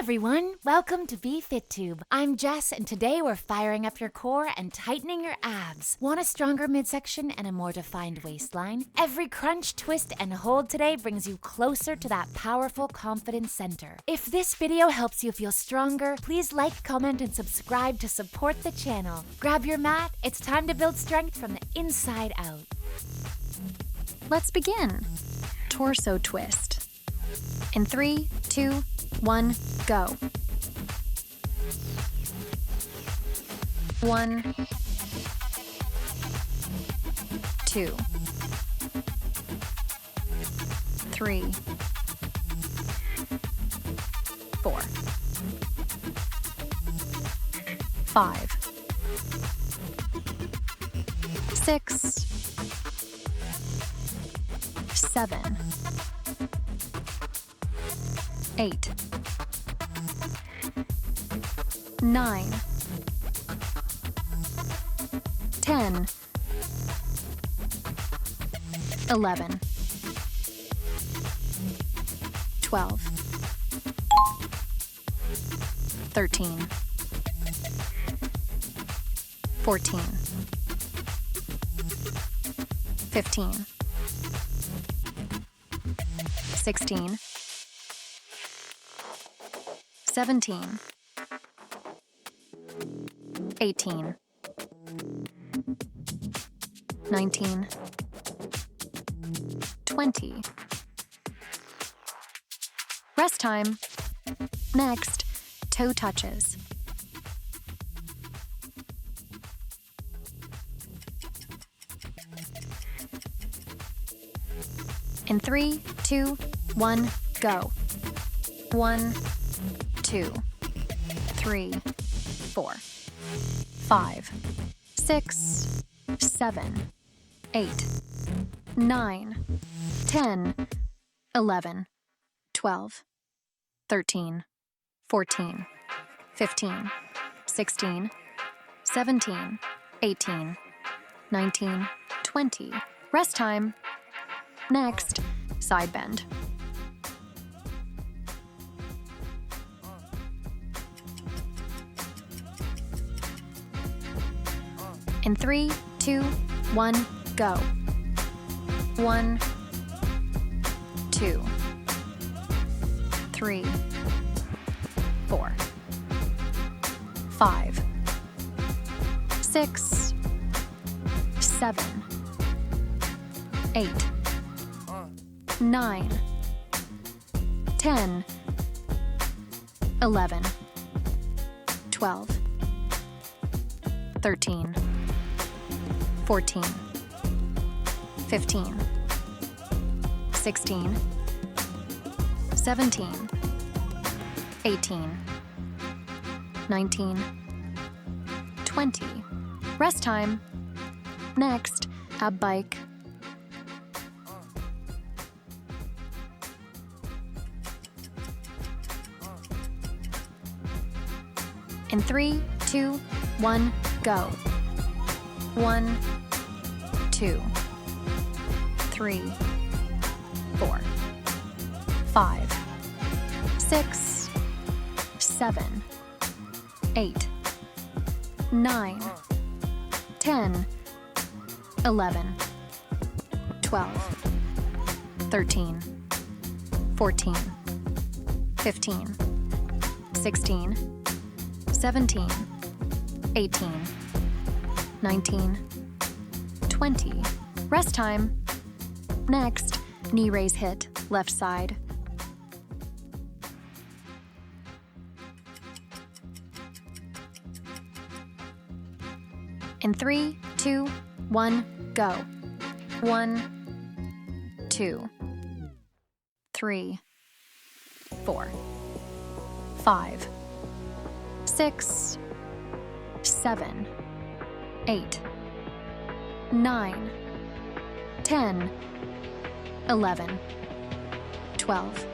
everyone, welcome to BFITTUBE. I'm Jess, and today we're firing up your core and tightening your abs. Want a stronger midsection and a more defined waistline? Every crunch, twist, and hold today brings you closer to that powerful confidence center. If this video helps you feel stronger, please like, comment, and subscribe to support the channel. Grab your mat, it's time to build strength from the inside out. Let's begin. Torso twist. In 3, 2, 1, go. 1, 2, 3, 4, 5, 6, 7, 8, 9, 10, 11, 12, 13, 14, 15, 16, 17, 18, 19, 20. Rest time. Next, toe touches. In 3, 2, 1, go. 1, 2, 3, 4, 5, 6, 7, 8, 9, 10, 11, 12, 13, 14, 15, 16, 17, 18, 19, 20. Rest time. Next, side bend. In 3, 2, 1, go. 1, 2, 3, 4, 5, 6, 7, 8, 9, 10, 11, 12, 13, 14, 15, 16, 17, 18, 19, 20. Rest time. Next, ab bike. In 3, 2, 1, go. 1, 2, 3, 4, 5, 6, 7, 8, 9, 10, 11, 12, 13, 14, 15, 16, 17, 18, 19, 20. Rest time. Next, knee raise hit, left side. In 3, 2, 1, go. 1, 2, 3, 4, 5, 6, 7, 8, 9, 10, 11, 12,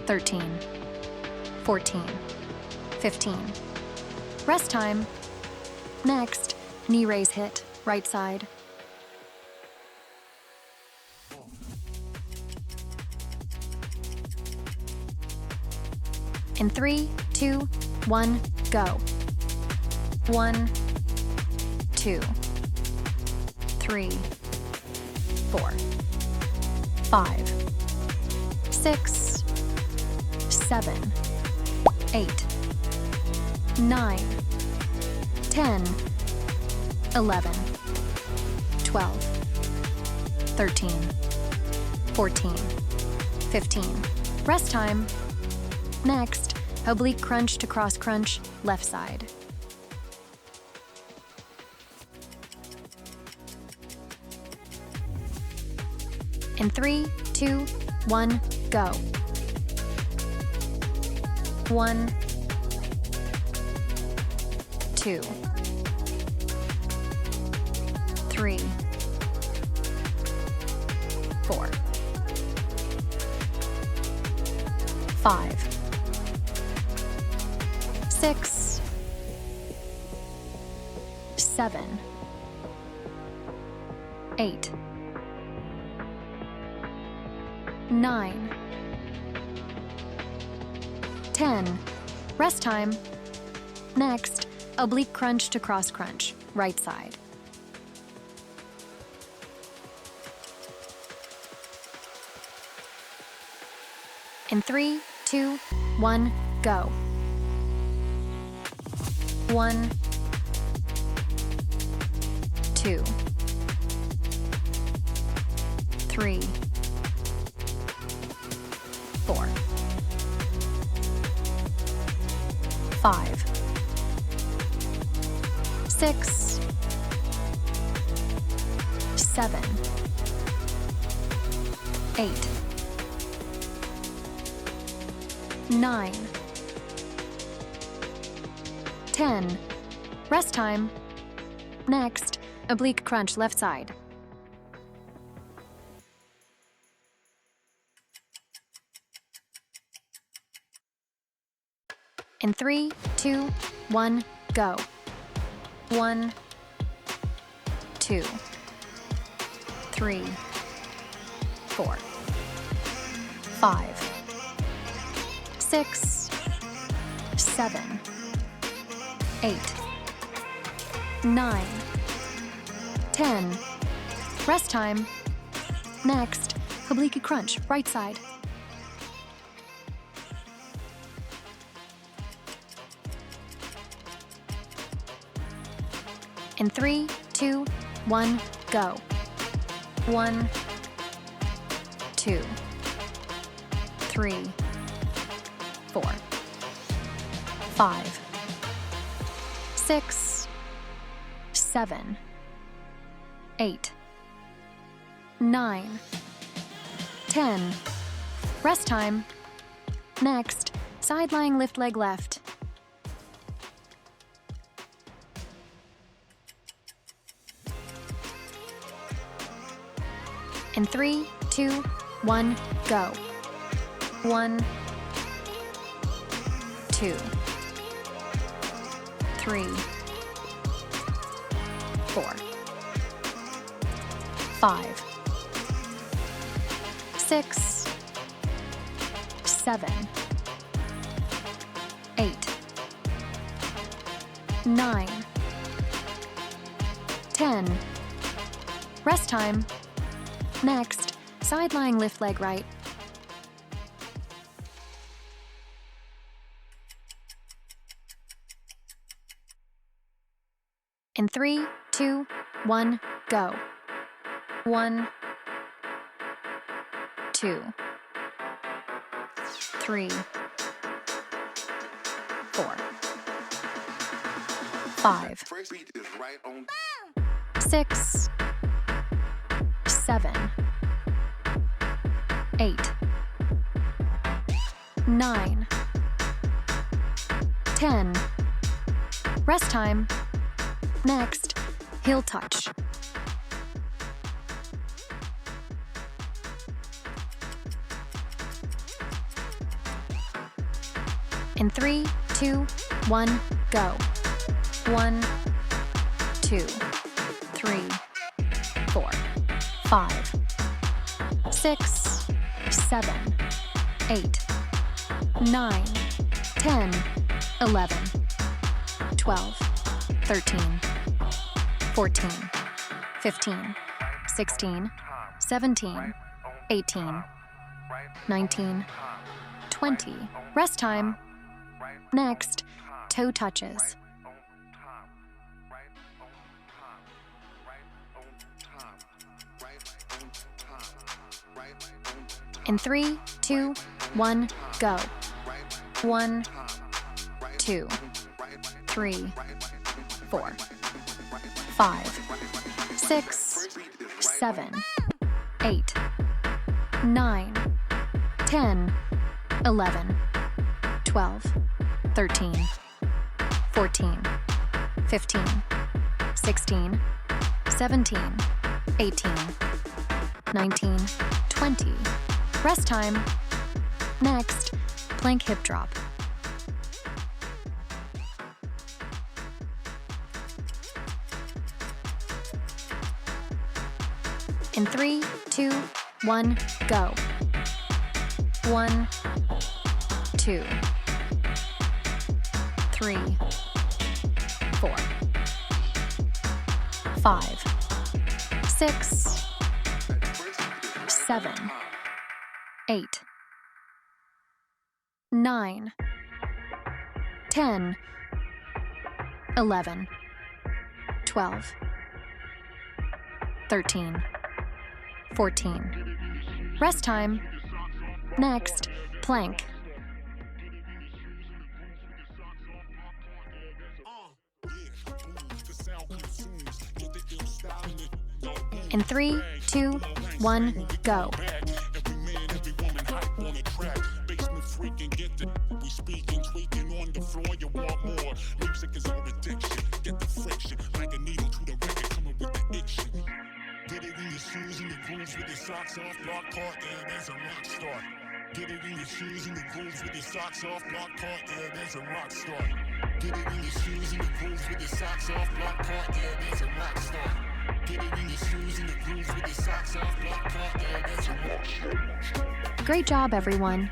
13, 14, 15. Rest time. Next, knee raise hit, right side. In 3, 2, 1, go. 1, 2, 3, 4, 5, 6, 7, 8, 9, 10, 11, 12, 13, 14, 15. Rest time. Next, oblique crunch to cross crunch, left side. In 3, 2, 1, go. 1, 2, 3, 4, 5, 6, 7, 8, 9, 10. Rest time. Next, oblique crunch to cross crunch, right side. In 3, 2, 1, go. 1, 2, 3, 4, 5, 6, 7, 8, 9, 10. Rest time. Next, oblique crunch left side. In 3, 2, 1, go. 1, 2, 3, 4, 5, 6, 7, 8, 9, 10. Rest time. Next, oblique crunch, right side. In 3, 2, 1, go. 1, 2, 3, 4, 5, 6, 7, 8, 9, 10. Rest time. Next, side lying lift leg left. In 3, 2, 1, go. 1, 2, 3, 4, 5, 6, 7, 8, 9, 10. Rest time. Next, side lying lift leg right. In 3, 2, 1, go. 1, 2, 3, 4, 5, 6, 7, 8, 9, 10. Rest time. Next, heel touch. In 3, 2, 1, go. 1, 2, 3, 4, 5, 6, 7, 8, 9, 10, 11, 12, 13, 14, 15, 16, 17, 18, 19, 20. Rest time. Next, toe touches. In 3, 2, 1, go. 1, 2, 3, 4, 5, 6, 7, 8, 9, 10, 11, 12, 13, 14, 15, 16, 17, 18, 19, 20. Rest time. Next, plank hip drop. In 3, 2, 1, go. 1, 2, 3, 4, 5, 6, 7, 8, 9, 10, 11, 12, 13, 14. Rest time. Next, plank. In 3, 2, 1, go. We speaking, tweaking on the floor, you want more. Music is our addiction. Get the friction, like a needle to the record, coming with the itching. Get it in your shoes and the grooves with your socks off, block part, yeah, there's a rock star. Get it in your shoes and the grooves with your socks off, block part, yeah, there's a rock star. Get it in your shoes and the grooves with your socks off, block part, yeah, there's a rock star. Get it in your shoes and the grooves with your socks off, block part, yeah, there's a rock star. Great job, everyone.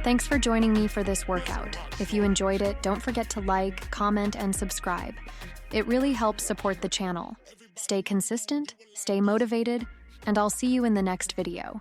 Thanks for joining me for this workout. If you enjoyed it, don't forget to like, comment, and subscribe. It really helps support the channel. Stay consistent, stay motivated, and I'll see you in the next video.